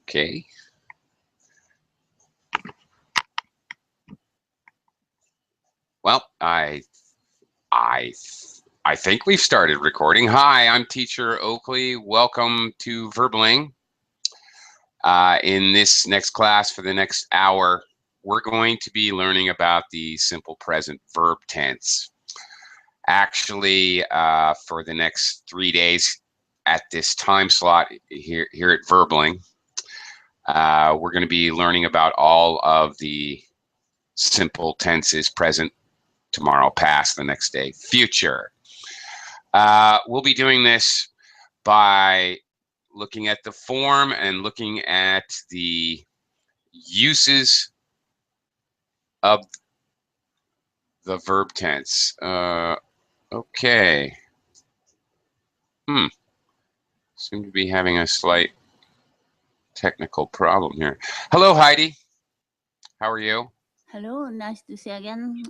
Okay. Well, I think we've started recording. Hi, I'm Teacher Oakley. Welcome to Verbling. In this next class for the next hour, we're going to be learning about the simple present verb tense. Actually, for the next 3 days at this time slot here at Verbling, we're going to be learning about all of the simple tenses: present, tomorrow, past, the next day, future. We'll be doing this by looking at the form and looking at the uses of the verb tense. Okay. Seem to be having a slight technical problem here. Hello, Heidi. How are you? Hello, nice to see you again.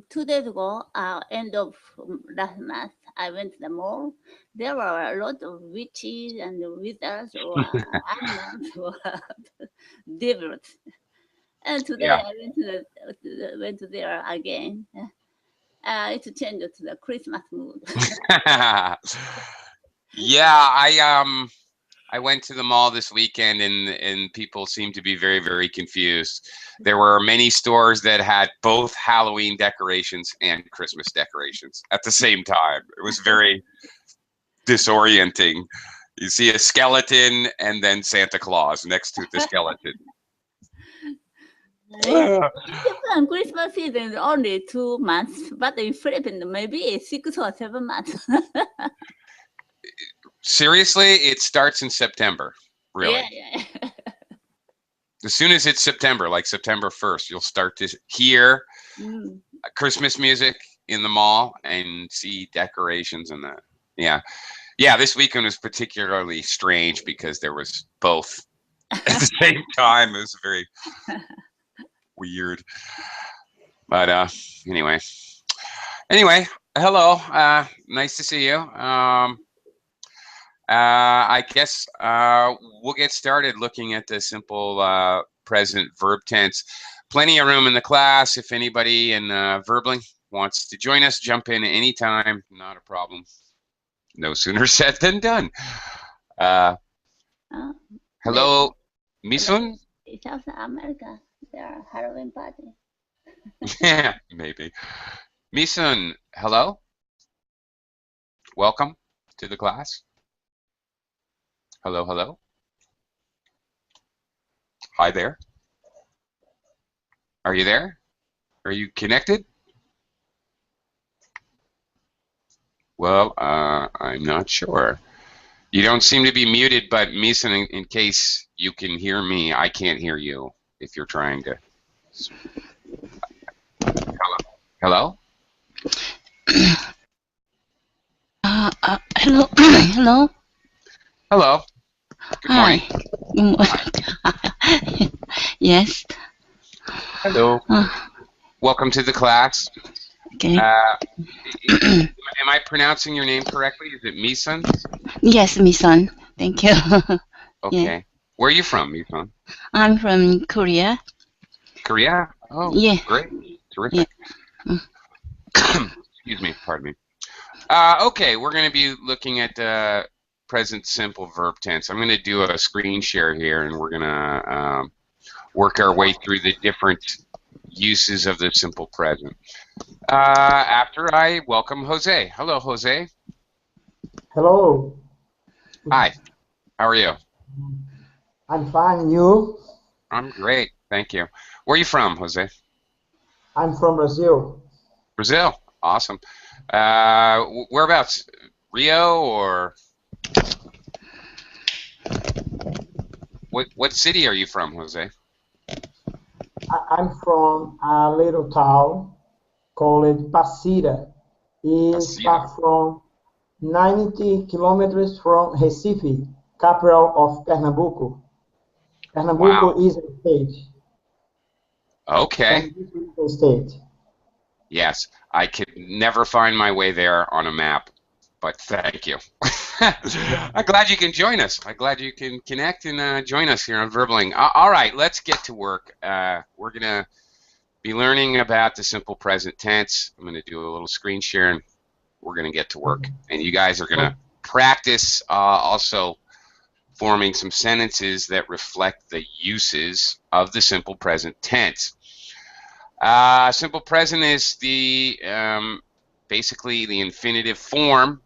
2 days ago, end of last month, I went to the mall. There were a lot of witches and wizards or animals or devils. And today I went to there again. It's changed to the Christmas mood. Yeah, I went to the mall this weekend and people seemed to be very, very confused. There were many stores that had both Halloween decorations and Christmas decorations at the same time. It was very disorienting. You see a skeleton and then Santa Claus next to the skeleton. Japan Christmas season is only 2 months, but in Philippines maybe 6 or 7 months. Seriously, it starts in September. Really. Yeah. As soon as it's September, like September 1st, you'll start to hear Christmas music in the mall and see decorations and that. Yeah, this weekend was particularly strange because there was both at the same time. It was very weird. But anyway, hello. Nice to see you. I guess we'll get started looking at the simple present verb tense. Plenty of room in the class. If anybody in Verbling wants to join us, jump in anytime. Not a problem. No sooner said than done. Hello, Misun? South America, there are Halloween party. Yeah, maybe. Misun, hello. Welcome to the class. Hello, hello. Hi there. Are you there? Are you connected? Well, I'm not sure. You don't seem to be muted, but Misun, in case you can hear me, I can't hear you if you're trying to. Hello? Hello. Hello. Hello. Good morning. Hi. Yes. Hello. Welcome to the class. Okay. Am I pronouncing your name correctly? Is it Misun? Yes, Misun. Thank you. Okay. Yeah. Where are you from, Misun? I'm from Korea. Korea? Oh, yeah. Great. Terrific. Yeah. Excuse me. Pardon me. Okay, we're going to be looking at present simple verb tense. I'm going to do a screen share here, and we're going to work our way through the different uses of the simple present. After I welcome Jose. Hello, Jose. Hello. Hi. How are you? I'm fine. And you? I'm great. Thank you. Where are you from, Jose? I'm from Brazil. Brazil. Awesome. Whereabouts? Rio or what city are you from, Jose? I'm from a little town called Passira. It's far from 90 kilometers from Recife, capital of Pernambuco. Pernambuco is a state. Okay. Pernambuco is a state. Yes, I could never find my way there on a map, but thank you. I'm glad you can join us. I'm glad you can connect and join us here on Verbling. All right, let's get to work. We're going to be learning about the simple present tense. I'm going to do a little screen share, and we're going to get to work. And you guys are going to practice also forming some sentences that reflect the uses of the simple present tense. Simple present is the basically the infinitive form,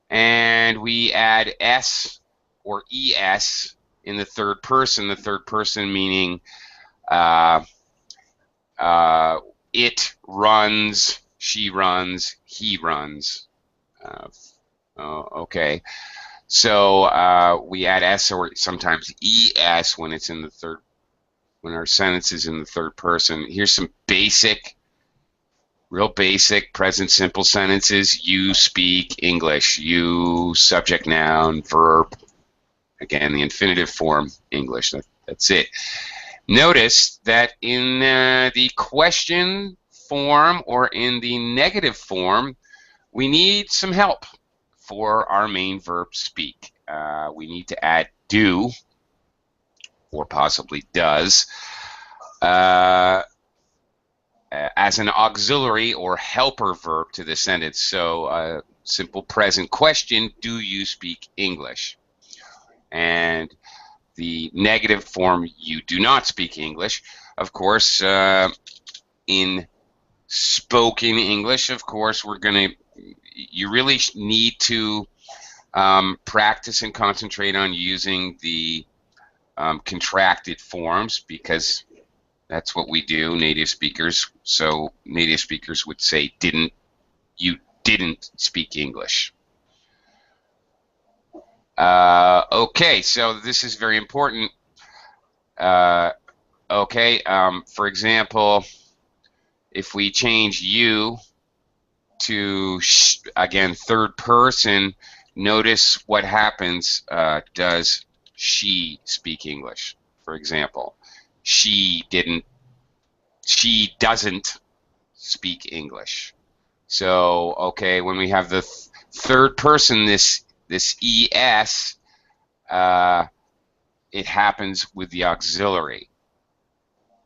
and we add s or es in the third person. The third person meaning it runs, she runs, he runs. Okay, so we add s or sometimes es when it's in the third, when our sentence is in the third person. Here's some basic, real basic present simple sentences. You speak English. You, subject, noun, verb. Again, the infinitive form, English. That's it. Notice that in the question form or in the negative form, we need some help for our main verb speak. We need to add do or possibly does as an auxiliary or helper verb to the sentence. So simple present question, do you speak English? And the negative form, you do not speak English. Of course, in spoken English, of course, you really need to practice and concentrate on using the contracted forms, because that's what we do, native speakers. So native speakers would say you didn't speak English. Okay, so this is very important. Okay, for example, if we change you to, again, third person, notice what happens. Does she speak English, for example? She doesn't speak English. So, okay, when we have the third person, this es, it happens with the auxiliary.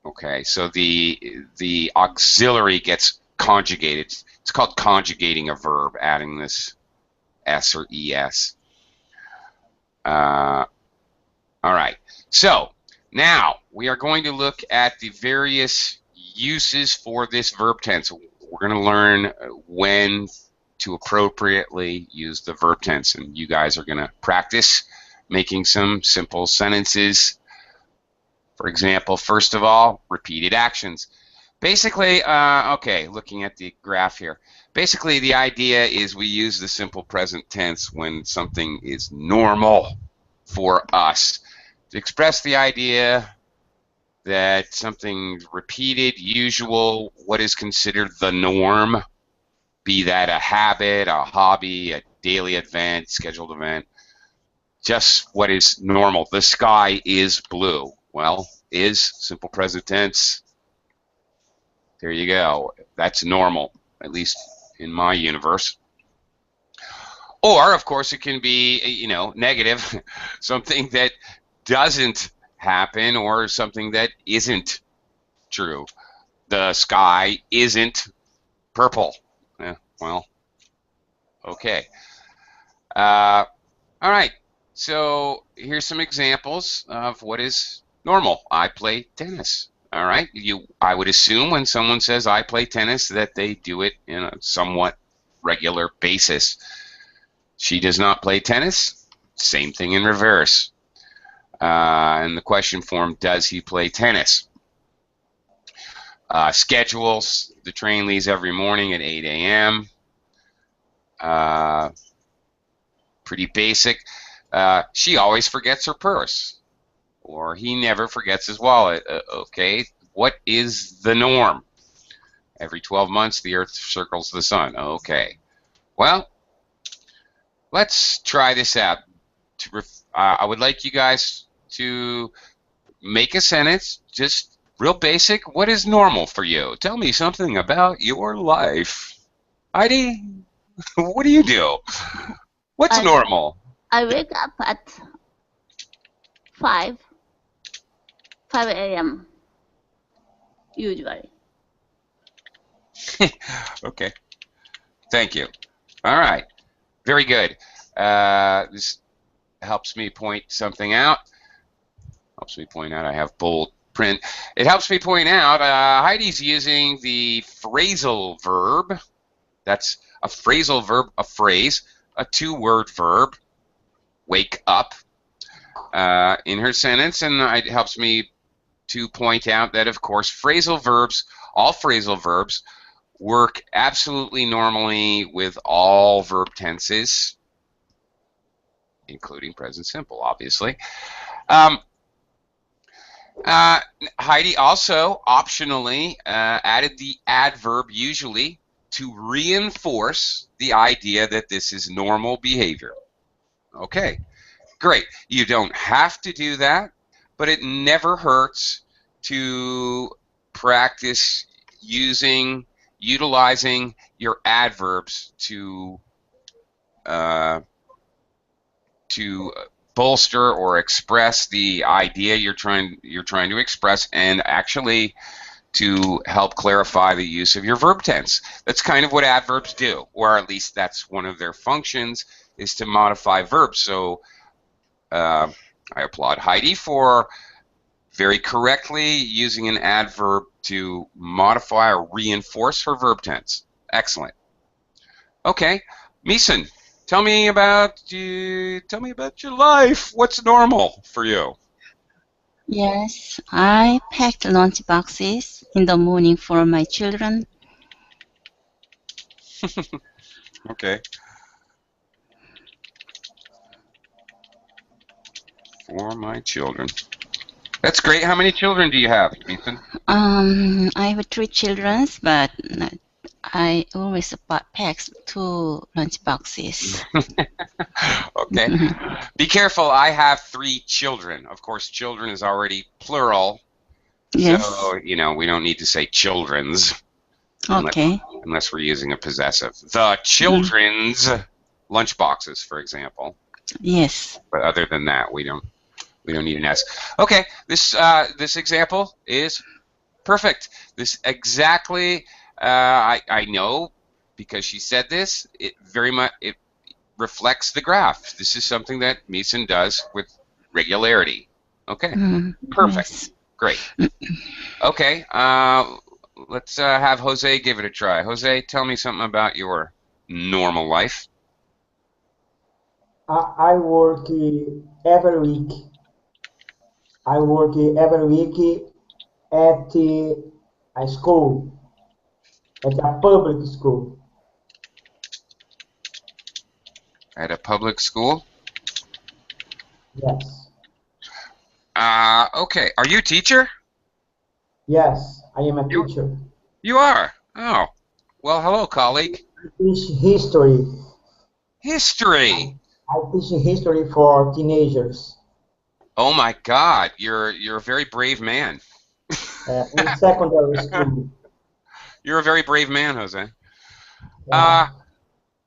Okay, so the auxiliary gets conjugated. It's called conjugating a verb, adding this s or es. All right, so now we are going to look at the various uses for this verb tense. We're going to learn when to appropriately use the verb tense, and you guys are going to practice making some simple sentences. For example, first of all, repeated actions. Basically, okay, looking at the graph here, basically the idea is we use the simple present tense when something is normal for us, to express the idea that something repeated, usual, what is considered the norm, be that a habit, a hobby, a daily event, scheduled event, just what is normal. The sky is blue. Well, is simple present tense. There you go. That's normal, at least in my universe. Or, of course, it can be, negative, something that doesn't happen or something that isn't true. The sky isn't purple. Well, okay. All right. So here's some examples of what is normal. I play tennis. All right. I would assume when someone says I play tennis that they do it in a somewhat regular basis. She does not play tennis. Same thing in reverse. In the question form, does he play tennis? Schedules. The train leaves every morning at 8 a.m. Pretty basic. She always forgets her purse. Or he never forgets his wallet. Okay, what is the norm? Every 12 months, the Earth circles the sun. Okay. Well, let's try this out. I would like you guys to make a sentence, just real basic. What is normal for you? Tell me something about your life. Heidi? What do you do? What's normal? I wake up at 5 a.m. usually. Okay. Thank you. All right. Very good. This helps me point something out. Helps me point out I have bold print. It helps me point out Heidi's using the phrasal verb. That's a phrasal verb, a phrase, a two-word verb, wake up, in her sentence, and it helps me to point out that, of course, phrasal verbs, all phrasal verbs, work absolutely normally with all verb tenses, including present simple, obviously. Heidi also optionally added the adverb usually to reinforce the idea that this is normal behavior. Okay, great. You don't have to do that, but it never hurts to practice utilizing your adverbs to bolster or express the idea you're trying to express, and actually to help clarify the use of your verb tense. That's kind of what adverbs do, or at least that's one of their functions, is to modify verbs. So I applaud Heidi for very correctly using an adverb to modify or reinforce her verb tense. Excellent. Okay, Meeson, tell me about your life. What's normal for you? Yes, I packed lunch boxes in the morning for my children. Okay. For my children. That's great. How many children do you have, Ethan? I have 3 children, but I always pack 2 lunch boxes. Okay. Be careful. I have 3 children. Of course, children is already plural. Yes. So, we don't need to say children's. Okay. Unless we're using a possessive. The children's lunch boxes, for example. Yes. But other than that, we don't need an S. Okay, this example is perfect. This exactly, I know because she said this. It reflects the graph. This is something that Meeson does with regularity. Okay, perfect. Yes. Great. Okay, let's have Jose give it a try. Jose, tell me something about your normal life. I work every week. I work every week at a school, at a public school. At a public school? Yes. Okay. Are you a teacher? Yes, I am a teacher. You are? Oh. Well, hello, colleague. I teach history. History? I teach history for teenagers. Oh my God, you're a very brave man. In secondary school. You're a very brave man, Jose. Yeah.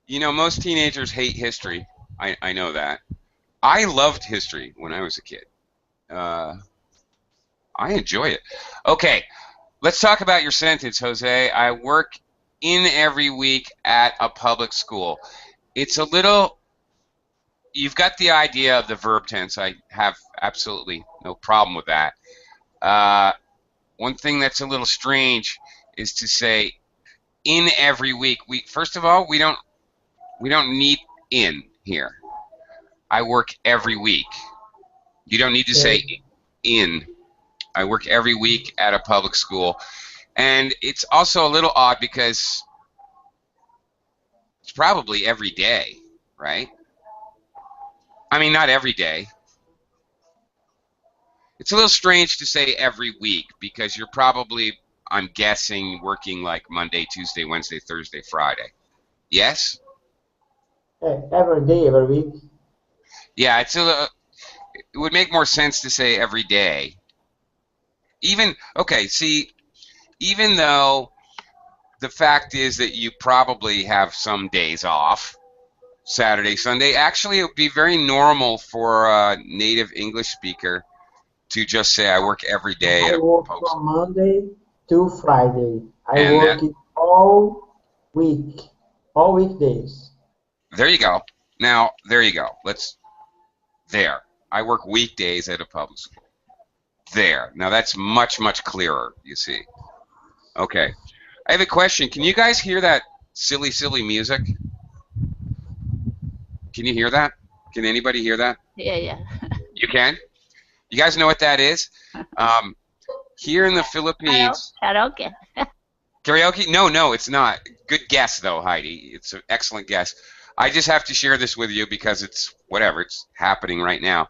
Most teenagers hate history. I know that. I loved history when I was a kid. I enjoy it. Okay, let's talk about your sentence, Jose. I work in every week at a public school. It's a little... You've got the idea of the verb tense. I have absolutely no problem with that. One thing that's a little strange is to say in every week. First of all, we don't need in here. I work every week. You don't need to say in. I work every week at a public school. And it's also a little odd because it's probably every day, right? I mean, not every day. It's a little strange to say every week because you're probably, I'm guessing, working like Monday, Tuesday, Wednesday, Thursday, Friday. Yes? Every day, every week. Yeah, it would make more sense to say every day. Even though the fact is that you probably have some days off. Saturday, Sunday. Actually, it would be very normal for a native English speaker to just say, I work every day I at a work post. from Monday to Friday. I And work it all week, all weekdays. there you go. Now, there you go. There. I work weekdays at a public school. There. Now, that's much, much clearer, you see. Okay. I have a question. Can you guys hear that silly, silly music? Can you hear that? Can anybody hear that? Yeah. You can? You guys know what that is? Here in the Philippines... Karaoke. Karaoke? No, it's not. Good guess, though, Heidi. It's an excellent guess. I just have to share this with you because it's whatever. It's happening right now.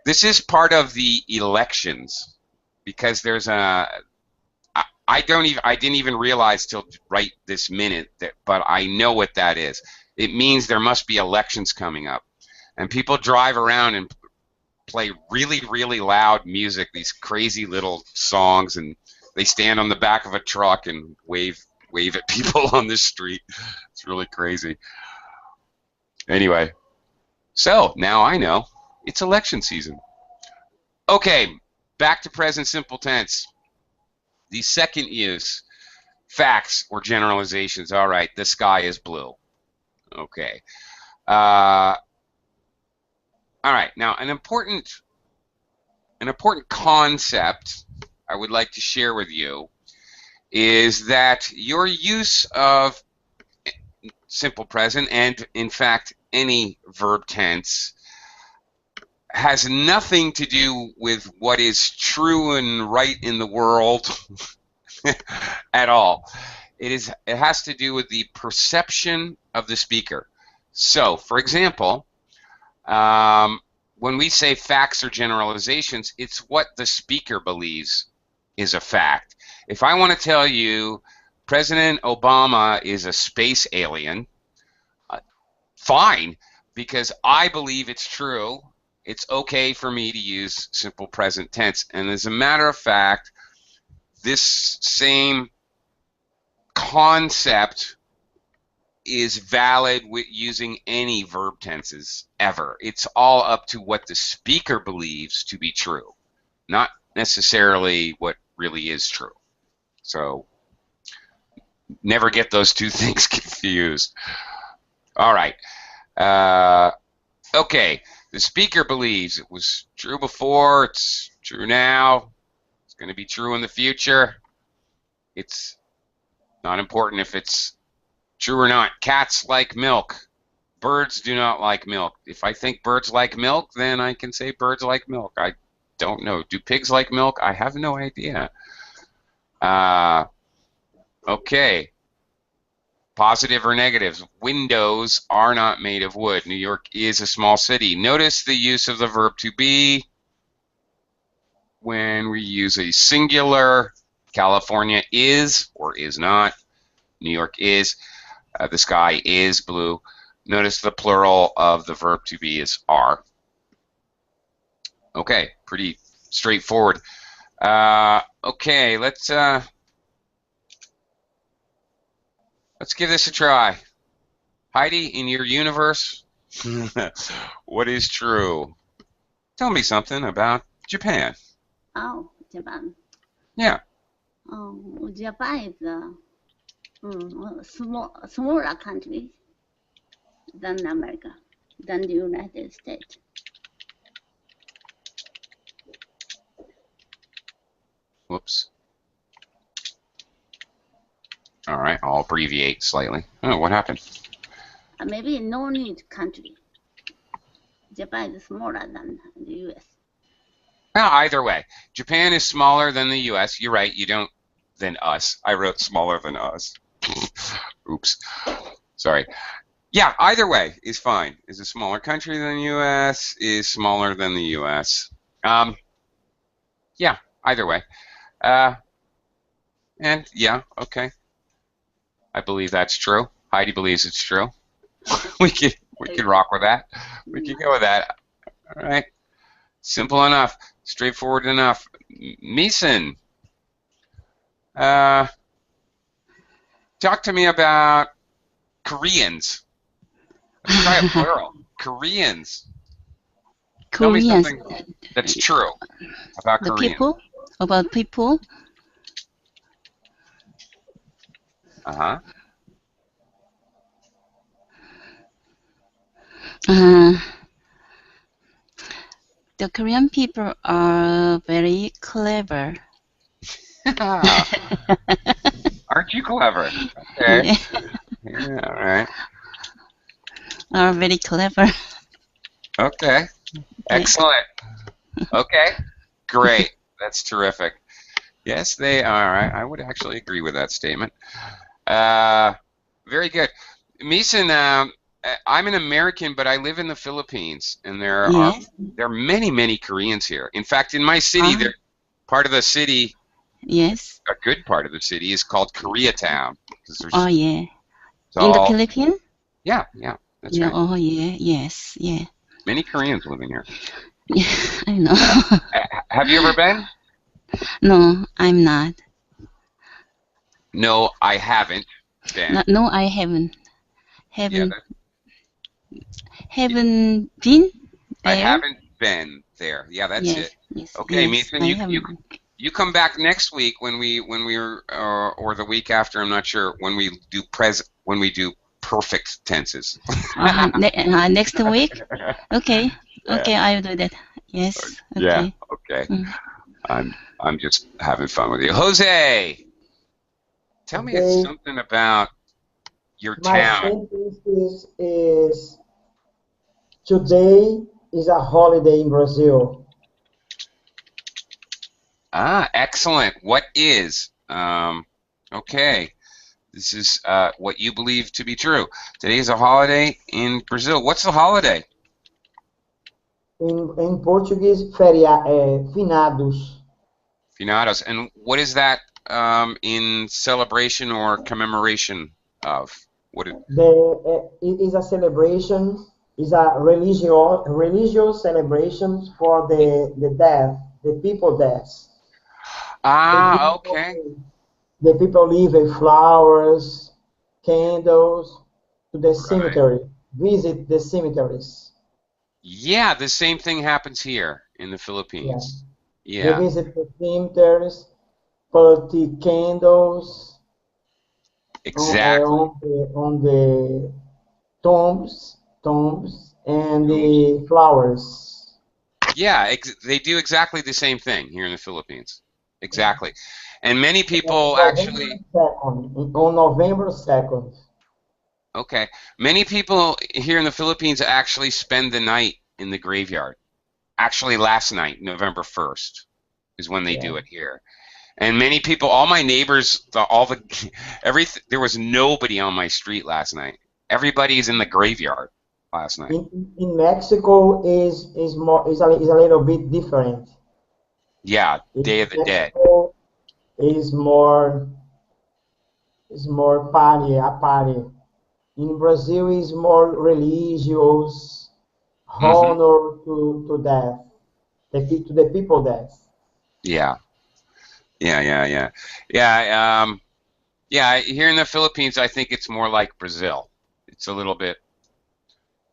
This is part of the elections because there's a. I didn't even realize till right this minute but I know what that is. It means there must be elections coming up, and people drive around and play really, really loud music. These crazy little songs, and they stand on the back of a truck and wave at people on the street. It's really crazy. Anyway, so now I know it's election season. Okay, back to present simple tense. The second use, facts or generalizations. All right, the sky is blue. Okay. All right, now an important concept I would like to share with you is that your use of simple present and, in fact, any verb tense has nothing to do with what is true and right in the world at all. It has to do with the perception of the speaker. So, for example, when we say facts or generalizations, it's what the speaker believes is a fact. If I want to tell you President Obama is a space alien, fine, because I believe it's true. It's okay for me to use simple present tense. And as a matter of fact, this same concept is valid with using any verb tenses ever. It's all up to what the speaker believes to be true, not necessarily what really is true. So never get those two things confused. All right. Okay. The speaker believes it was true before, it's true now, it's going to be true in the future. It's not important if it's true or not. Cats like milk. Birds do not like milk. If I think birds like milk, then I can say birds like milk. I don't know. Do pigs like milk? I have no idea. Okay. Positive or negatives. Windows are not made of wood. New York is a small city. Notice the use of the verb to be when we use a singular. California is or is not. New York is. The sky is blue. Notice the plural of the verb to be is are. Okay, pretty straightforward. Okay, let's give this a try. Heidi, in your universe, what is true? Tell me something about Japan. Oh, Japan. Yeah. Oh, Japan is a smaller country than America, than the United States. Whoops. All right, I'll abbreviate slightly. Oh, what happened? Maybe no need country. Japan is smaller than the U.S. Well, either way, Japan is smaller than the U.S. You're right. You don't than us. I wrote smaller than us. Oops. Sorry. Yeah, either way is fine. Is a smaller country than the U.S. Is smaller than the U.S. Yeah, either way. And yeah, okay. I believe that's true. Heidi believes it's true. we could rock with that. We could go with that. All right. Simple enough. Straightforward enough. Meeson. Talk to me about Koreans. Let's try a plural. Koreans. Tell me Koreans. something that's true about The Koreans. people. About people. Uh-huh. The Korean people are very clever. Aren't you clever? Okay. Yeah, Yeah, all right. are very clever. Okay. Excellent. Okay. Great. That's terrific. Yes, they are. I would actually agree with that statement. Very good. Mason, I'm an American, but I live in the Philippines, and there Yes. are many Koreans here. In fact, in my city, part of the city, Yes. a good part of the city, is called Koreatown. There's Oh yeah. it's In the all, Philippines? yeah, that's Yeah. right. Oh yeah. Yes. Yeah. Many Koreans living here. Yeah. I know. Have you ever been? No, I'm not. No, I haven't been. No, I haven't. Yeah, Haven't been I there. haven't been there. Yeah, that's Yes. it. Yes. Okay, Yes. Mason, I you haven't. you come back next week when we're or the week after. I'm not sure when we do perfect tenses. Next week. Okay. Yeah. Okay. I'll do that. Yes. Yeah. Okay. Okay. Mm. I'm just having fun with you, Jose. Tell me Okay. something about your My town. sentence is today is a holiday in Brazil. Excellent. What is? Okay. This is what you believe to be true. Today is a holiday in Brazil. What's the holiday? In Portuguese, finados. Finados. And what is that in celebration or commemoration of? It is a celebration, is a religious celebration for the death, the people death. Okay. The people leave flowers, candles to the Right. cemetery, visit the cemeteries. Yeah, the same thing happens here in the Yeah. Philippines. They Yeah. visit the cemeteries, put the candles Exactly. on the tombs, and the flowers. Yeah, they do exactly the same thing here in the Philippines. Exactly. And many people actually, On November 2nd. okay, many people here in the Philippines actually spend the night in the graveyard. Actually, last night, November 1st, is when they do Yeah. it here. And many people, all my neighbors, there was nobody on my street last night. Everybody's in the graveyard last night. In Mexico is more is a little bit different. Yeah, Day In of the Dead. Mexico is more a party. In Brazil is more religious, Hmm. honor to death, to the people death. Yeah. Yeah. Yeah, here in the Philippines, I think it's more like Brazil. It's a little bit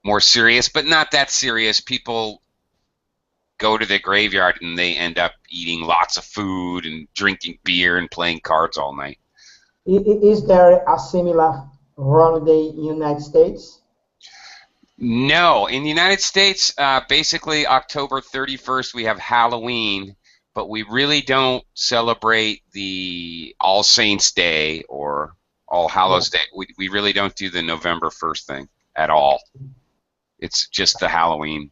more serious, but not that serious. People go to the graveyard and they end up eating lots of food and drinking beer and playing cards all night. Is there a similar holiday in United States? No, in the United States, basically October 31st, we have Halloween, but we really don't celebrate the All Saints Day or All Hallows Day. We really don't do the November 1st thing at all. It's just the Halloween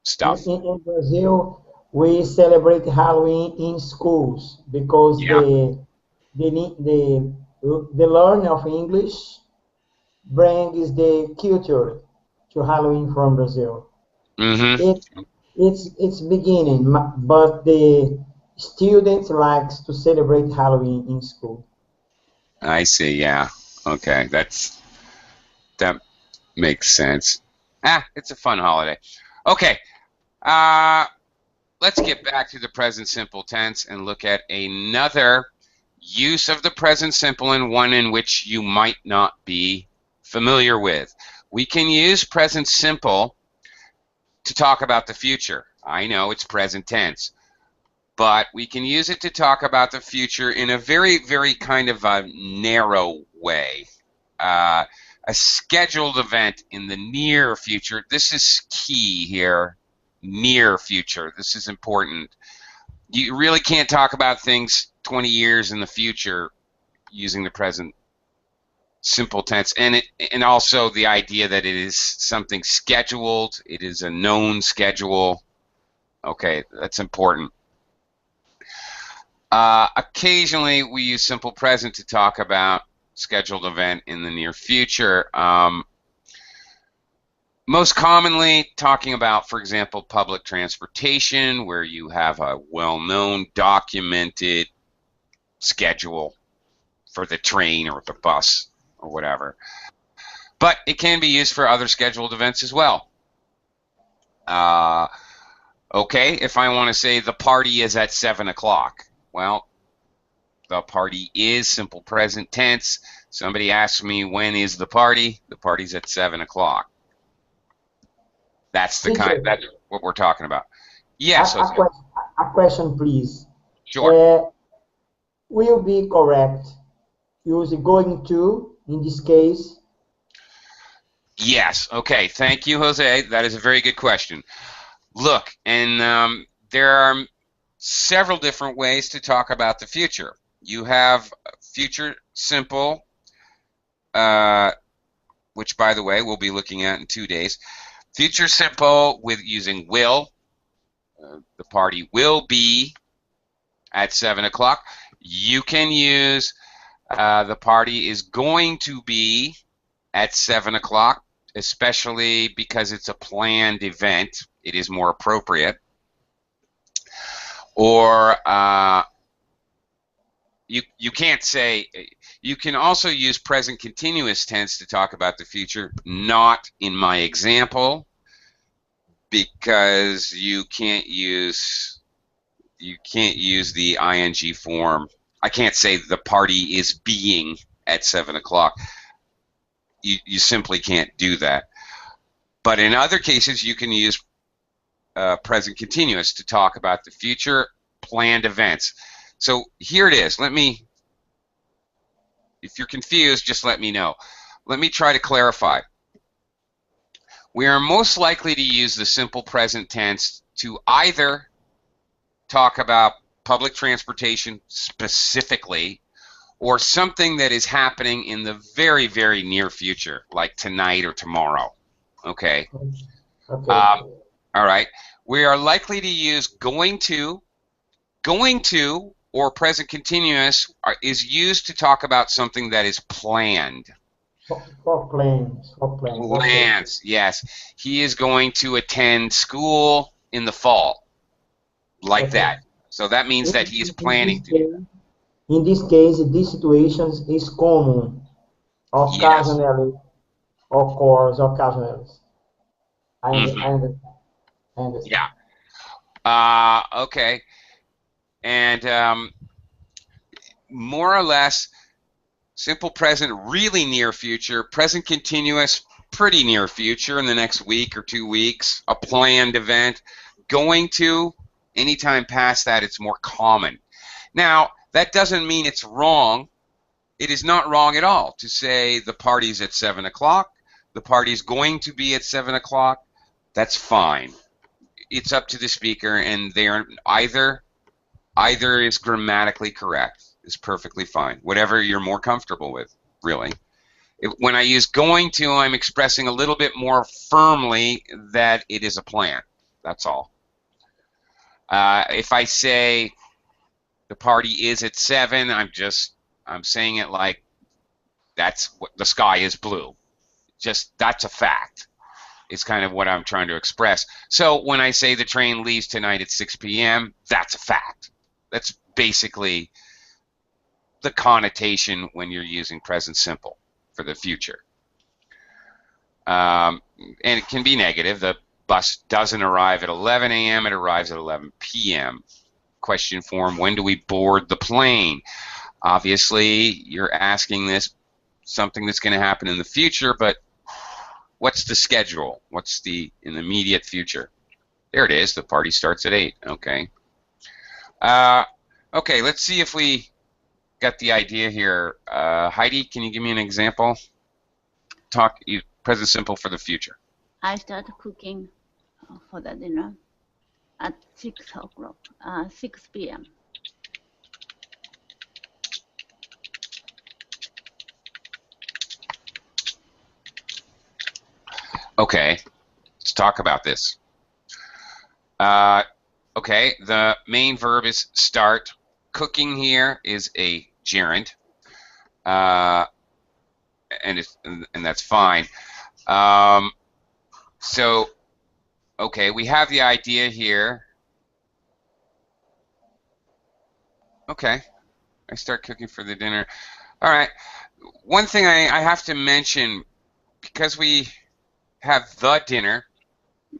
stuff. In Brazil, we celebrate Halloween in schools because Yeah. the learning of English brings the culture to Halloween from Brazil. Mm-hmm. It's beginning, but the students likes to celebrate Halloween in school. I see. Yeah. Okay. That makes sense. It's a fun holiday. Okay. Let's get back to the present simple tense and look at another use of the present simple and one in which you might not be familiar with. We can use present simple to talk about the future. I know it's present tense, but we can use it to talk about the future in a very, very kind of a narrow way. A scheduled event in the near future. This is key here. Near future. This is important. You really can't talk about things 20 years in the future using the present simple tense, and also the idea that it is something scheduled. It is a known schedule. Okay, that's important. Occasionally, we use simple present to talk about scheduled event in the near future. Most commonly, talking about, for example, public transportation, where you have a well-known, documented schedule for the train or the bus or whatever. But it can be used for other scheduled events as well. Okay, if I want to say the party is at 7 o'clock, well, the party is simple present tense. Somebody asks me, when is the party? The party's at 7 o'clock. That's the kind. That's what we're talking about. Yes. A question, please. Sure. Will be correct use going to in this case? Yes. Okay. Thank you, Jose. That is a very good question. Look, and there are several different ways to talk about the future. You have future simple, which, by the way, we'll be looking at in 2 days. Future simple with using will. The party will be at 7 o'clock. You can use the party is going to be at 7 o'clock, especially because it's a planned event. It is more appropriate. Or you can't say. You can also use present continuous tense to talk about the future, not in my example, because you can't use the ing form. I can't say the party is being at 7 o'clock. You simply can't do that. But in other cases, you can use present continuous to talk about the future planned events. So here it is. If you're confused, just let me know. Let me try to clarify. We are most likely to use the simple present tense to either talk about public transportation specifically, or something that is happening in the very, very near future, like tonight or tomorrow. Okay. Okay. All right. We are likely to use going to, or present continuous is used to talk about something that is planned. For plans. Plans, okay. Yes. He is going to attend school in the fall, like okay. That. So that means that he is planning to. In this case, this situation is common, occasionally, yes. Of course, occasionally. I understand. Yeah. Okay. And more or less, simple present, really near future. Present continuous, pretty near future in the next week or 2 weeks. A planned event. Going to, anytime past that, it's more common. Now, that doesn't mean it's wrong. It is not wrong at all to say the party's at 7 o'clock. The party's going to be at 7 o'clock. That's fine. It's up to the speaker, and they are either is grammatically correct. Is perfectly fine. Whatever you're more comfortable with, really. When I use going to, I'm expressing a little bit more firmly that it is a plan. That's all. If I say the party is at 7, I'm saying it like that's what the sky is blue. Just that's a fact. It's kind of what I'm trying to express. So when I say the train leaves tonight at 6 p.m., that's a fact. That's basically the connotation when you're using present simple for the future. And it can be negative. The bus doesn't arrive at 11 a.m., it arrives at 11 p.m. Question form, when do we board the plane? Obviously, you're asking this something that's going to happen in the future, but what's the schedule? What's the in the immediate future? There it is. The party starts at 8. Okay. Okay, let's see if we got the idea here. Heidi, can you give me an example? Present simple for the future. I start cooking for the dinner at 6 o'clock, 6 p.m. Okay, let's talk about this. Okay, the main verb is start. Cooking here is a gerund, and that's fine. So, okay, we have the idea here. Okay, I start cooking for the dinner. All right, one thing I have to mention, because we have the dinner,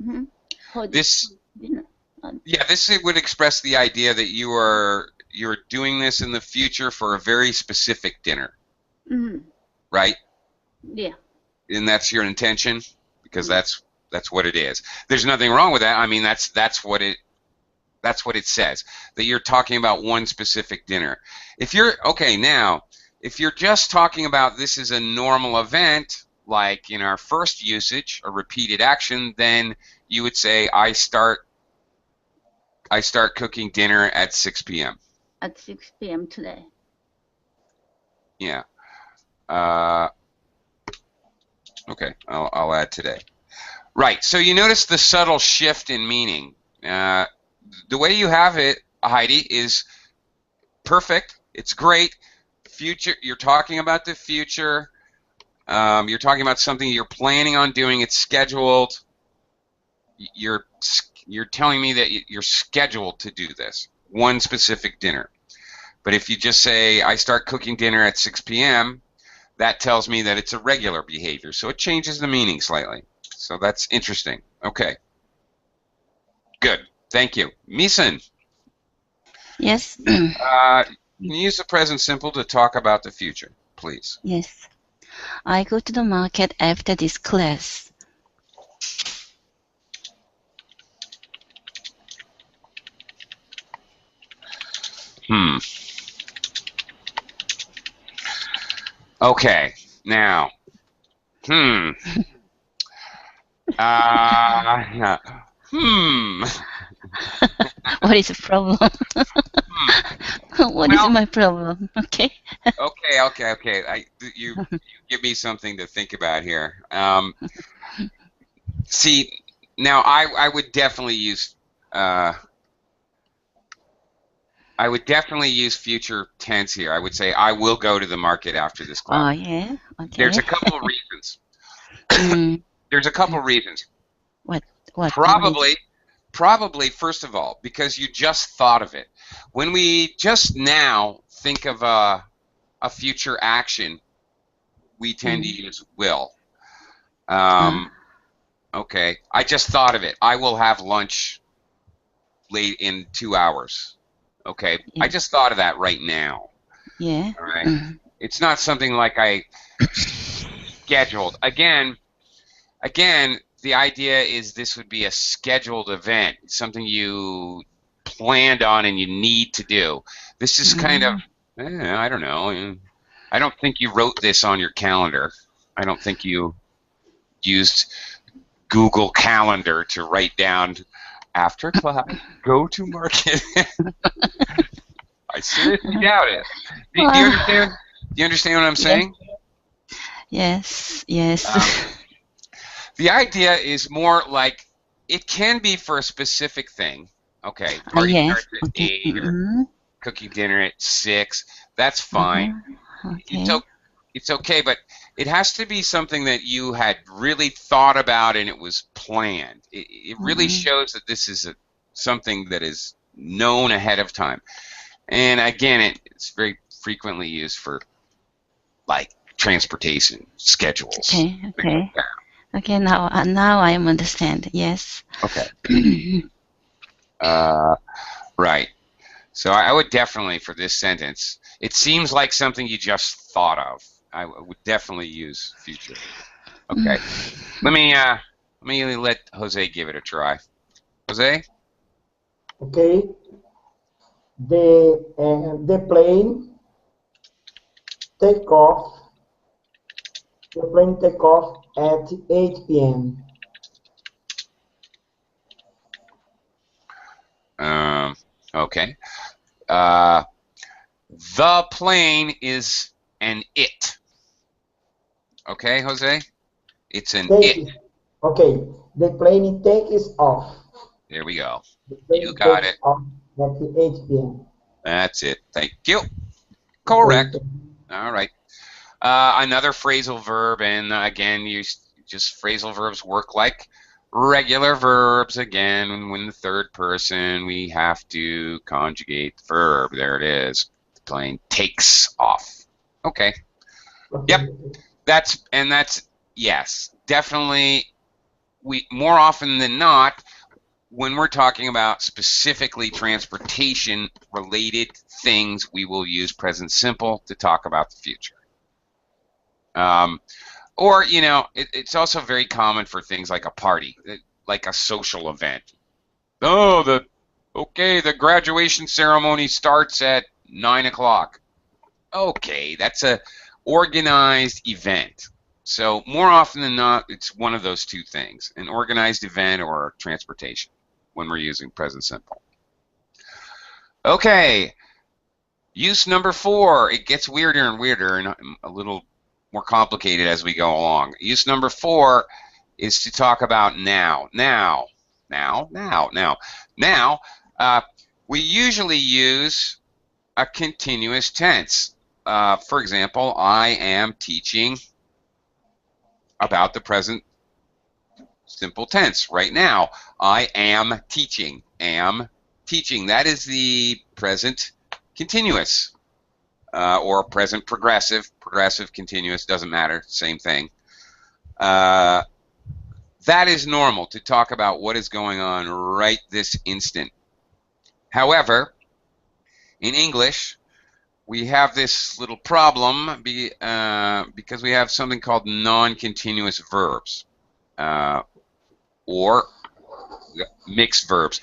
Mm-hmm. this dinner. Yeah, this would express the idea that you're doing this in the future for a very specific dinner, Mm-hmm. right? Yeah. And that's your intention, because that's what it is. There's nothing wrong with that. I mean, that's what it says, that you're talking about one specific dinner. If you're if you're just talking about this is a normal event, like in our first usage, a repeated action, then you would say I start cooking dinner at 6 p.m. At 6 p.m. today. Yeah. Okay, I'll add today. Right, so you notice the subtle shift in meaning. The way you have it, Heidi, is perfect. It's great. Future, you're talking about the future. You're talking about something you're planning on doing. It's scheduled. You're telling me that you're scheduled to do this, one specific dinner. But if you just say, I start cooking dinner at 6 p.m., that tells me that it's a regular behavior. So it changes the meaning slightly. So that's interesting. Okay. Good. Thank you. Misan. Yes. Can you use the present simple to talk about the future, please? Yes. I go to the market after this class. Okay. Now. What is the problem? What is my problem? Okay. Okay. You give me something to think about here. See, now I would definitely use future tense here. I would say I will go to the market after this class. Oh yeah. Okay. There's a couple of reasons. There's a couple reasons. What? Probably, first of all, because you just thought of it. When we just now think of a future action, we tend to use will. Okay, I just thought of it. I will have lunch late in 2 hours. Okay, Yeah. I just thought of that right now. Yeah. All right. It's not something like I scheduled. Again, the idea is this would be a scheduled event, something you planned on and you need to do. This is kind of, I don't know. I don't think you wrote this on your calendar. I don't think you used Google Calendar to write down after class, go to market. I seriously doubt it. Do you understand? Do you understand what I'm saying? Yes. The idea is more like it can be for a specific thing. Okay, party Yes. starts at Okay. 8 or cooking dinner at 6. That's fine. Okay. It's okay, but it has to be something that you had really thought about and it was planned. It really shows that this is something that is known ahead of time. And again, it's very frequently used for like transportation schedules. Okay. Okay. Now I understand. Yes. Okay. Right. So I would definitely, for this sentence, It seems like something you just thought of. I would definitely use future. Okay. Let me let Jose give it a try. Jose? Okay. The plane take off. The plane take off at 8 p.m. Okay. The plane is an it. Okay, Jose? It's an it. Okay. The plane takes off. There we go. The plane You got takes it. off at 8 p.m. That's it. Thank you. Correct. Okay. All right. Another phrasal verb, and again, just phrasal verbs work like regular verbs. Again, when the third person, we have to conjugate the verb. There it is. The plane takes off. Okay. Yep. That's yes, definitely. We more often than not, when we're talking about specifically transportation related things, we will use present simple to talk about the future. Or, you know, it's also very common for things like a party, like a social event. Oh, the graduation ceremony starts at 9 o'clock. Okay, that's a organized event. So more often than not, it's one of those two things, an organized event or transportation when we're using present simple. Okay, use number 4. It gets weirder and weirder and a little more complicated as we go along. Use number 4 is to talk about now. Now, we usually use a continuous tense. For example, I am teaching about the present simple tense right now. I am teaching. Am teaching. That is the present continuous. Or present progressive, continuous, doesn't matter, same thing. That is normal to talk about what is going on right this instant. However, in English, we have this little problem because we have something called non-continuous verbs or mixed verbs.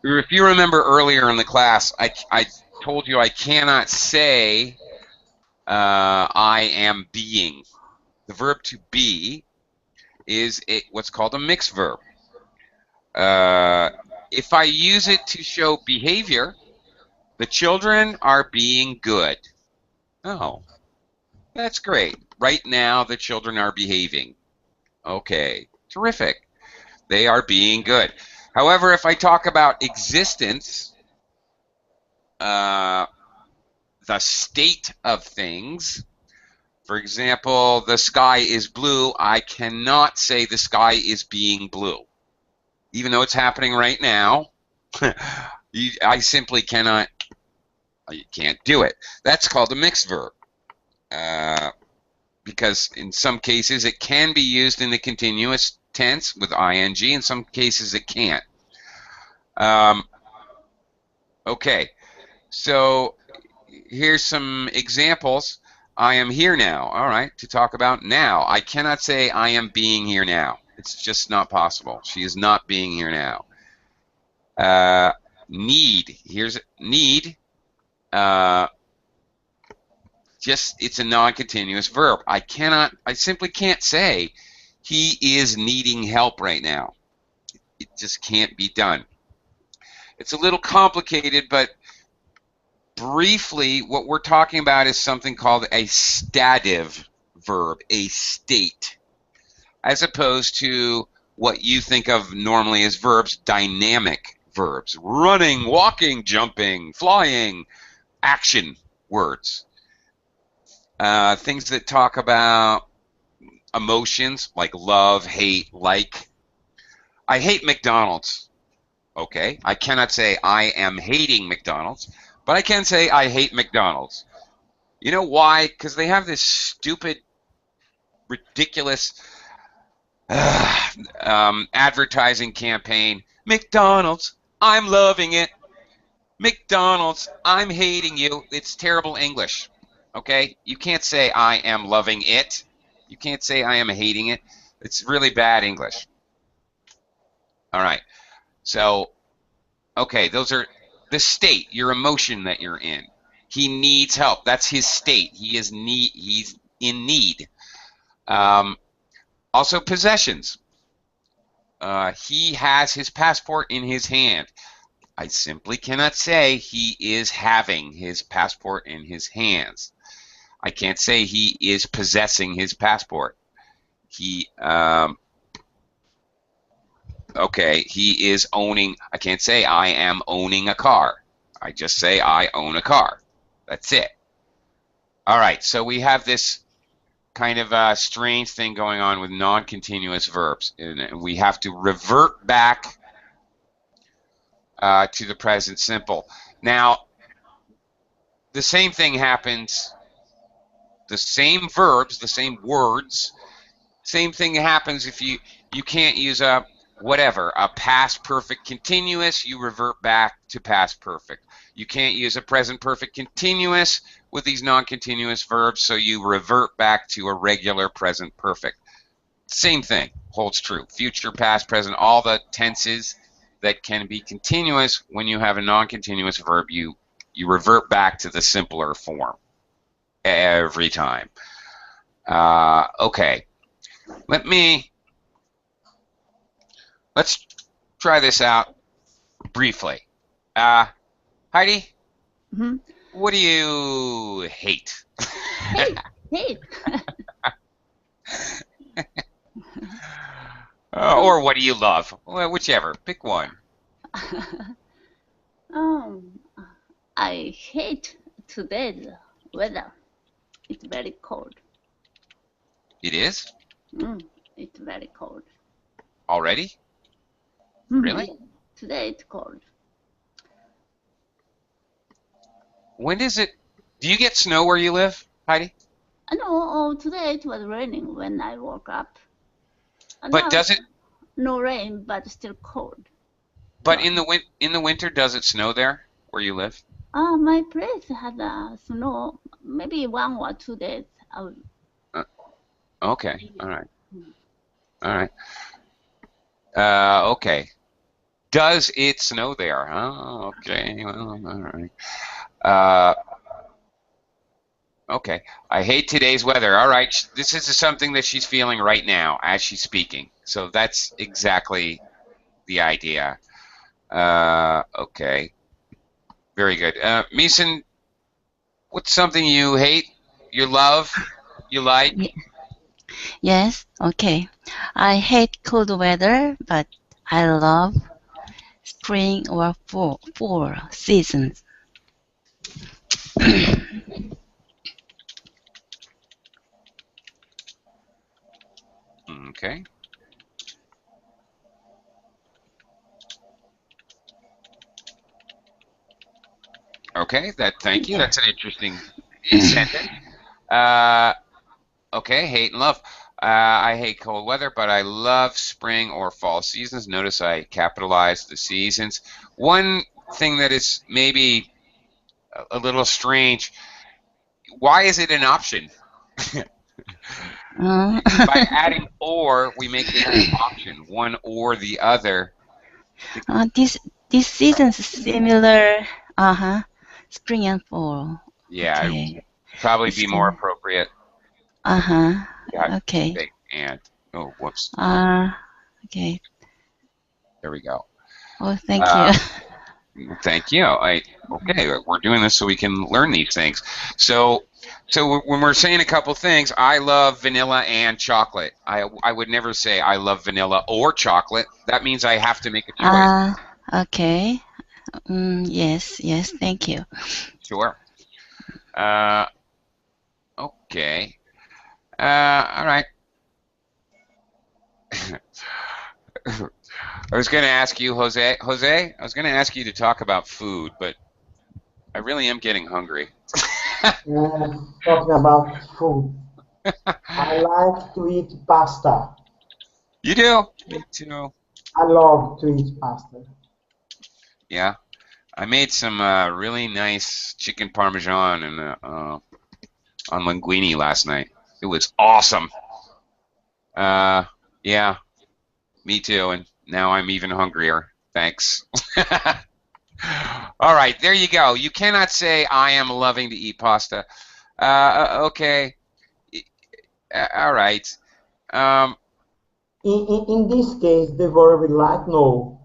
If you remember earlier in the class, I told you I cannot say I am being. The verb to be is what's called a mixed verb. If I use it to show behavior, the children are being good. Oh, that's great. Right now, the children are behaving. Okay, terrific. They are being good. However, if I talk about existence, the state of things, for example, the sky is blue, I cannot say the sky is being blue. Even though it's happening right now, I simply cannot, you can't do it. That's called a mixed verb. Because in some cases it can be used in the continuous tense with ing, in some cases it can't. Okay, so here's some examples. I am here now. All right, to talk about now. I cannot say I am being here now. It's just not possible. She is not being here now. Need. Here's need. It's a non-continuous verb. I simply can't say he is needing help right now. It just can't be done. It's a little complicated, but briefly, what we're talking about is something called a stative verb, a state, as opposed to what you think of normally as verbs, dynamic verbs, running, walking, jumping, flying, action words. Things that talk about emotions like love, hate, like. I hate McDonald's. Okay, I cannot say I am hating McDonald's, but I can say I hate McDonald's. You know why? Because they have this stupid, ridiculous advertising campaign. McDonald's, I'm loving it. McDonald's, I'm hating you. It's terrible English. Okay? You can't say I am loving it. You can't say I am hating it. It's really bad English. All right. So, okay, those are the state, your emotion that you're in. He needs help. That's his state. He's in need. Also, possessions. He has his passport in his hand. I simply cannot say he is having his passport in his hands. I can't say he is possessing his passport. Okay, he is owning. I can't say I am owning a car. I just say I own a car. That's it. All right, so we have this kind of strange thing going on with non-continuous verbs, and we have to revert back to the present simple. Now, the same thing happens. The same verbs, the same words, same thing happens if you can't use a past perfect continuous, you revert back to past perfect. You can't use a present perfect continuous with these non-continuous verbs, so you revert back to a regular present perfect. Same thing holds true. Future, past, present, all the tenses that can be continuous. When you have a non-continuous verb, you revert back to the simpler form every time. Okay, let's try this out briefly. Heidi, what do you hate? Hate. Or what do you love? Well, whichever. Pick one. I hate today's weather. It's very cold. It is? It's very cold. Already? Really? Today it's cold. When is it? Do you get snow where you live, Heidi? No, today it was raining when I woke up. But does it? No rain, but still cold. But in the winter, does it snow there where you live? My place had snow, maybe 1 or 2 days. Okay. All right. All right. Okay. Does it snow there? Oh, okay. Well, all right. Okay. I hate today's weather. All right. This is something that she's feeling right now as she's speaking. So that's exactly the idea. Okay. Very good. Meeson, what's something you hate, you love, you like? Yes, okay. I hate cold weather, but I love spring or fall seasons. Okay. Okay, thank you. That's an interesting sentence. Okay, hate and love. I hate cold weather, but I love spring or fall seasons. Notice I capitalized the seasons. One thing that is maybe a little strange, why is it an option? By adding or, we make it an option, one or the other. This season's similar. Spring and fall. Yeah, Okay. it would probably be more appropriate. Yeah, Okay. okay. And oh, whoops. Okay. There we go. Oh, thank you. Thank you. Okay, we're doing this so we can learn these things. So when we're saying a couple things, I love vanilla and chocolate. I would never say I love vanilla or chocolate. That means I have to make a choice. Okay. Yes, thank you. Sure. Okay. All right. I was going to ask you, Jose, I was going to ask you to talk about food, but I really am getting hungry. Talking about food. I like to eat pasta. You do? Me too. I love to eat pasta. Yeah. I made some really nice chicken parmesan and on linguine last night. It was awesome. Yeah, me too. And now I'm even hungrier. Thanks. All right, there you go. You cannot say I am loving to eat pasta. Okay. All right. In this case, the verb like no.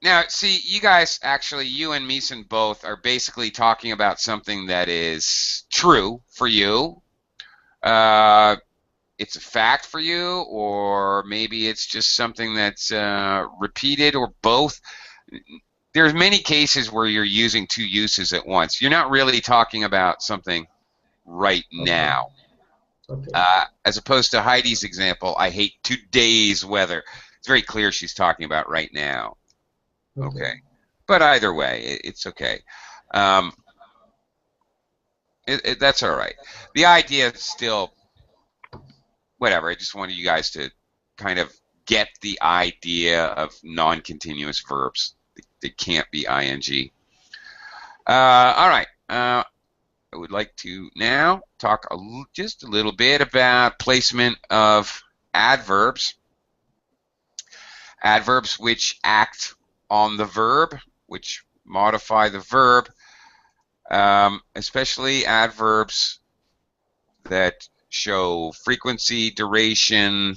Now, see, you guys, actually, you and Meeson both are basically talking about something that is true for you. It's a fact for you, or maybe it's just something that's repeated, or both. There's many cases where you're using two uses at once. You're not really talking about something right now. Okay. As opposed to Heidi's example, I hate today's weather. It's very clear she's talking about right now. Okay. But either way, it's okay. That's all right. The idea is still, whatever. I just wanted you guys to kind of get the idea of non-continuous verbs. They can't be ing. All right. I would like to now talk just a little bit about placement of adverbs. Adverbs which act on the verb, which modify the verb, especially adverbs that show frequency, duration,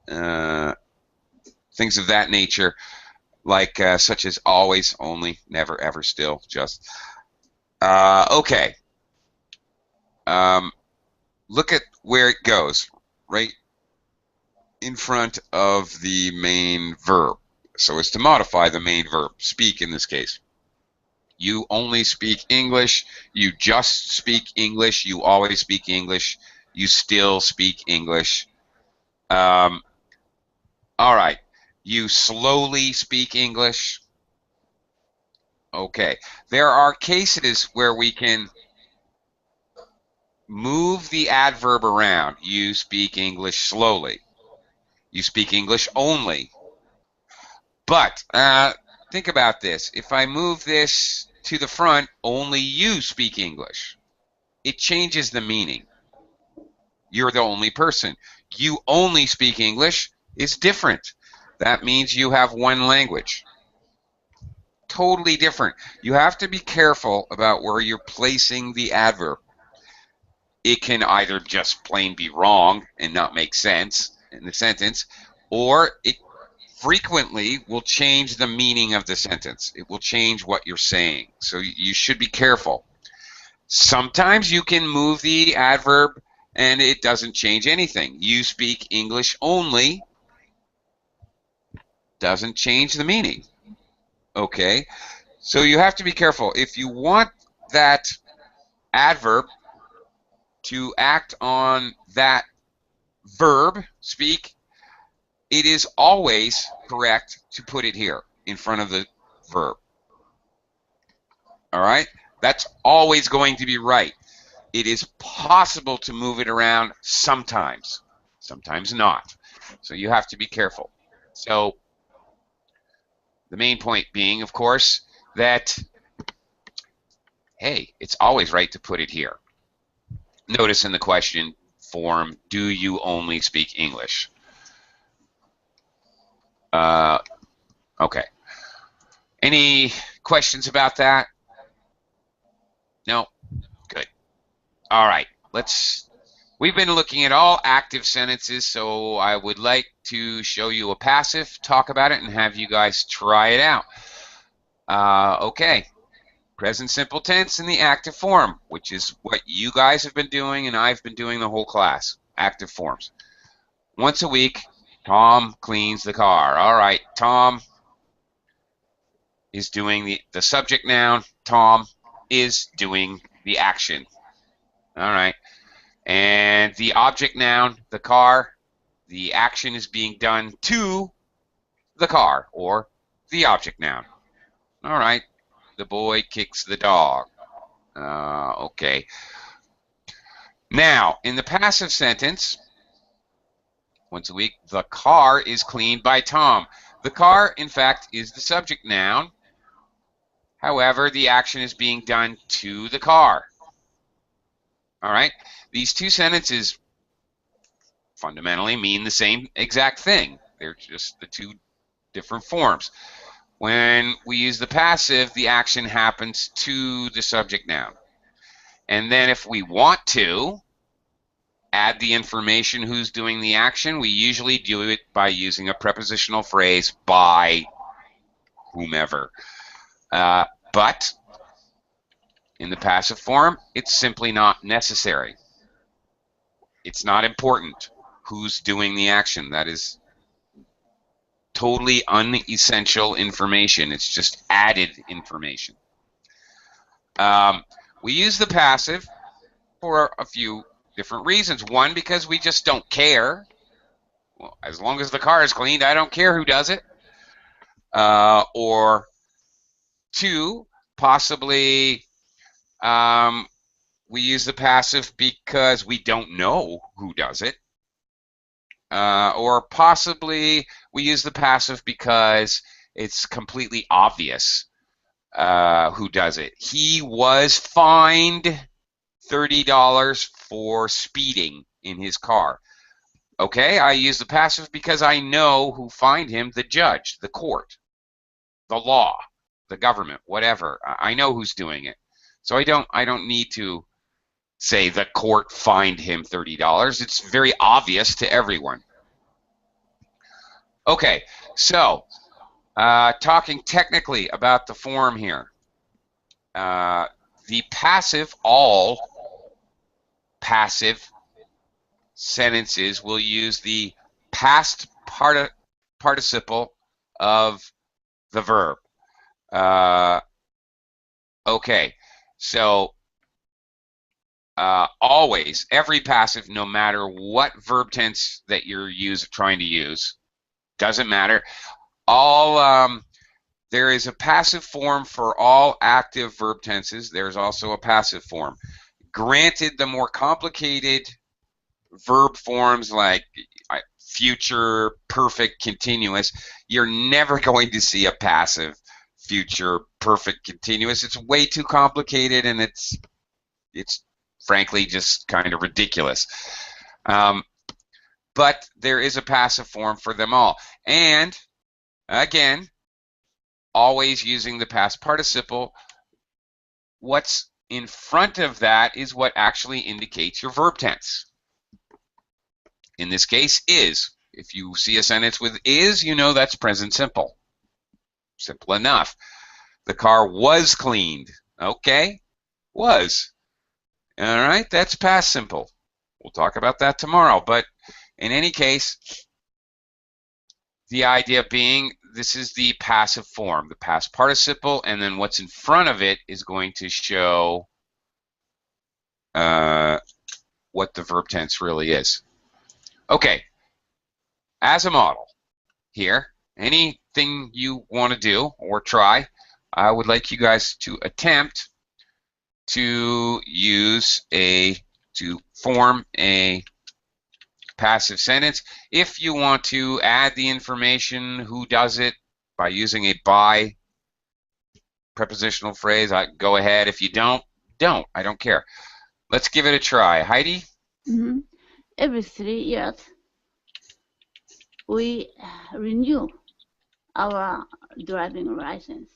things of that nature, like such as always, only, never, ever, still, just. Okay. Look at where it goes, right in front of the main verb, so as to modify the main verb, speak in this case. You only speak English, you just speak English, you always speak English, you still speak English. All right, you slowly speak English. Okay, there are cases where we can move the adverb around. You speak English slowly. You speak English only. But think about this. If I move this to the front, only you speak English. It changes the meaning. You're the only person. You only speak English is different. That means you have one language. Totally different. You have to be careful about where you're placing the adverb. It can either just plain be wrong and not make sense in the sentence, or it frequently will change the meaning of the sentence. It will change what you're saying. So you should be careful. Sometimes you can move the adverb and it doesn't change anything. You speak English only doesn't change the meaning. Okay? So you have to be careful. If you want that adverb to act on that verb, speak, it is always correct to put it here in front of the verb. All right? That's always going to be right. It is possible to move it around sometimes, sometimes not. So you have to be careful. So the main point being, of course, that, hey, it's always right to put it here. Notice in the question form, do you only speak English? Okay. Any questions about that? No? Good. All right. We've been looking at all active sentences, so I would like to show you a passive, talk about it, and have you guys try it out. Okay. Present simple tense in the active form, which is what you guys have been doing and I've been doing the whole class. Active forms. Once a week, Tom cleans the car. All right, Tom is doing the subject noun. Tom is doing the action. All right. And the object noun, the car, the action is being done to the car, or the object noun. All right. The boy kicks the dog. Okay. Now, in the passive sentence, once a week, the car is cleaned by Tom. the car, in fact, is the subject noun. However, the action is being done to the car. All right? These two sentences fundamentally mean the same exact thing. They're just the two different forms. When we use the passive, the action happens to the subject noun. And then if we want to add the information who's doing the action, we usually do it by using a prepositional phrase, by whomever. But in the passive form, it's simply not necessary. It's not important who's doing the action. That is totally unessential information. It's just added information. We use the passive for a few different reasons. One, because we just don't care. Well, as long as the car is cleaned, I don't care who does it. Or two, possibly we use the passive because we don't know who does it. Or possibly we use the passive because it's completely obvious who does it. He was fined $30 for speeding in his car. Okay, I use the passive because I know who fined him: the judge, the court, the law, the government, whatever. I know who's doing it. So I don't need to say the court fined him $30. It's very obvious to everyone. Okay, so talking technically about the form here. The passive, all passive sentences will use the past participle of the verb. Okay, so always, every passive, no matter what verb tense that you're trying to use, doesn't matter. There is a passive form for all active verb tenses. There's also a passive form. Granted, the more complicated verb forms like future, perfect, continuous, you're never going to see a passive future, perfect, continuous. It's way too complicated, and it's frankly just kind of ridiculous. But there is a passive form for them all. And again, always using the past participle, what's in front of that is what actually indicates your verb tense. In this case, is. If you see a sentence with is, you know that's present simple. Simple enough. The car was cleaned. Okay, was. All right, that's past simple. We'll talk about that tomorrow. But in any case, the idea being this is the passive form, the past participle, and then what's in front of it is going to show what the verb tense really is. Okay, as a model here, anything you want to do or try, I would like you guys to attempt to form a passive sentence. If you want to add the information who does it by using a by prepositional phrase, go ahead. If you don't. I don't care. Let's give it a try. Heidi? Mm-hmm. Every 3 years, we renew our driving license.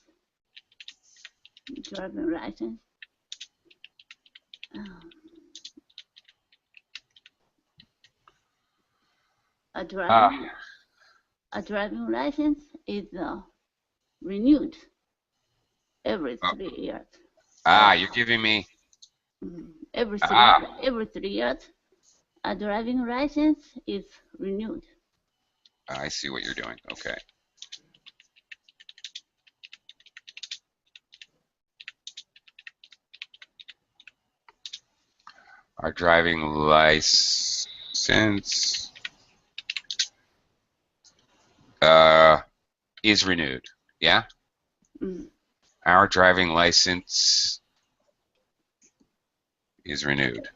A driving license is renewed every 3 years. You're giving me every 3 years, a driving license is renewed. I see what you're doing. Okay. Our driving license is renewed. Yeah? Mm. Our driving license is renewed.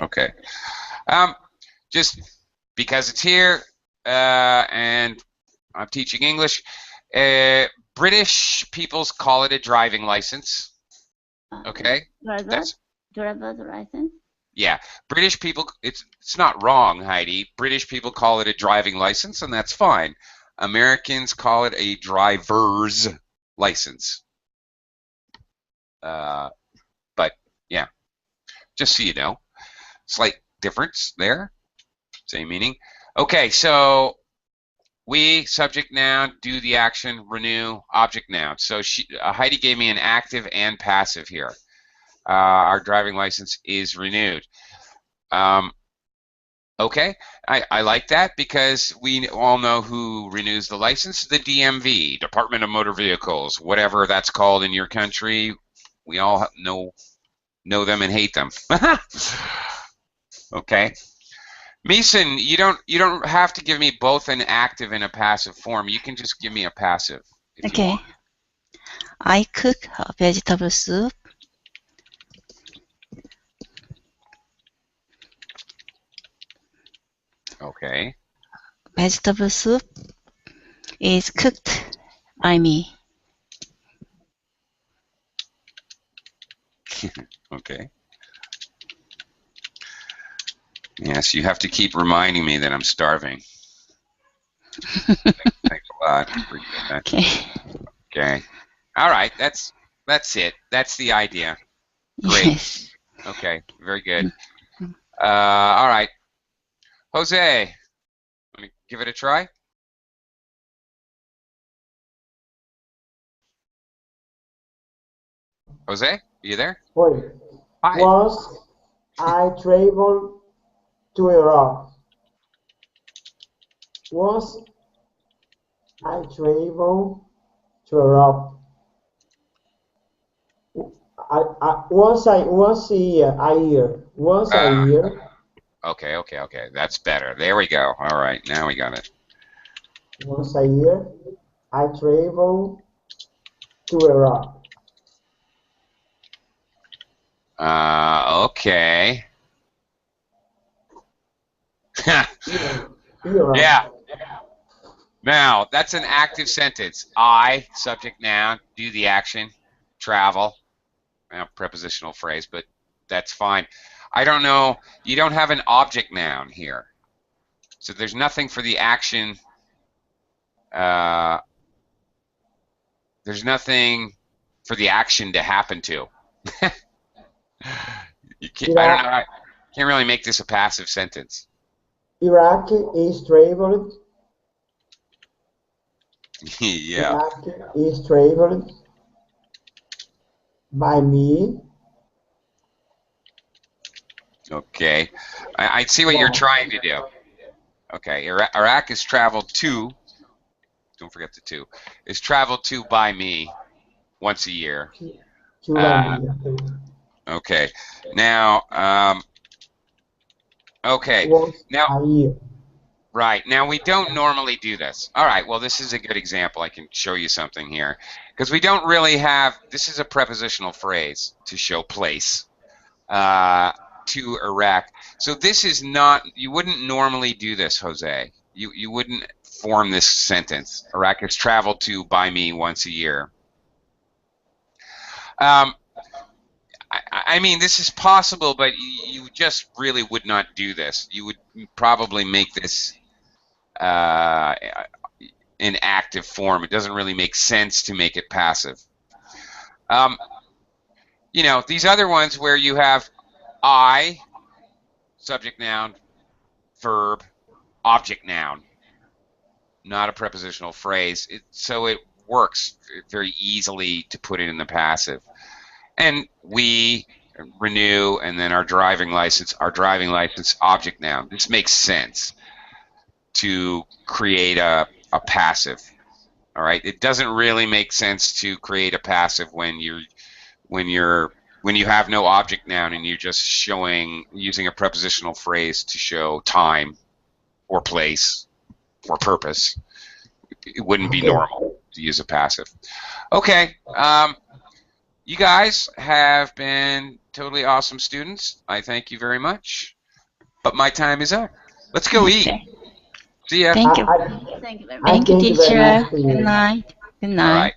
Okay. Just because it's here, and I'm teaching English. British people call it a driving license. Okay, Driver's license. Yeah, British people. It's not wrong, Heidi. British people call it a driving license, and that's fine. Americans call it a driver's license. But yeah, just so you know, slight difference there. Same meaning. Okay, so we, subject noun, do the action, renew, object noun. So Heidi gave me an active and passive here. Our driving license is renewed. Okay, I like that because we all know who renews the license, the DMV, Department of Motor Vehicles, whatever that's called in your country. We all know them and hate them. Okay. Mason, you don't have to give me both an active and a passive form. You can just give me a passive if you Okay. want. I cook vegetable soup. Okay. Vegetable soup is cooked by me. Okay. Yes, you have to keep reminding me that I'm starving. Thanks a lot. Appreciate that. Okay. Okay. All right. That's it. That's the idea. Great. Yes. Okay. Very good. All right. Jose, want to give it a try? Jose, are you there? Wait. Hi. Once I traveled to Europe. Once I traveled to Europe. Once a year. Once a year. Okay. That's better. There we go. All right. Now we got it. Once a year, I travel to Europe. Okay. Europe. Yeah. Now, that's an active sentence. I, subject noun, do the action, travel. Well, prepositional phrase, but that's fine. I don't know. You don't have an object noun here. So there's nothing for the action. There's nothing for the action to happen to. I don't know. I can't really make this a passive sentence. Iraq is traveled. Yeah. Iraq is traveled by me. Okay. I see what you're trying to do. Okay. Iraq is traveled to. Don't forget the to. Is traveled to by me once a year. Okay. Now. Okay. Now. Right. Now, we don't normally do this. All right. Well, this is a good example. I can show you something here. Because we don't really have, this is a prepositional phrase to show place to Iraq. So this is not, you wouldn't normally do this, Jose. You wouldn't form this sentence. Iraq is traveled to by me once a year. I mean, this is possible, but you just really would not do this. You would probably make this in active form. It doesn't really make sense to make it passive. You know, these other ones where you have I, subject noun, verb, object noun, not a prepositional phrase. So it works very easily to put it in the passive. And we, renew, and then our driving license, object noun. This makes sense to create a passive. All right, it doesn't really make sense to create a passive when you have no object noun and you're just using a prepositional phrase to show time or place or purpose. It wouldn't be normal to use a passive. Okay, you guys have been totally awesome students. I thank you very much. But my time is up. Let's go eat. Okay. See ya. Thank you. Thank you very much. Thank you, Thank you very teacher. much to Good you. night. Good All night. right.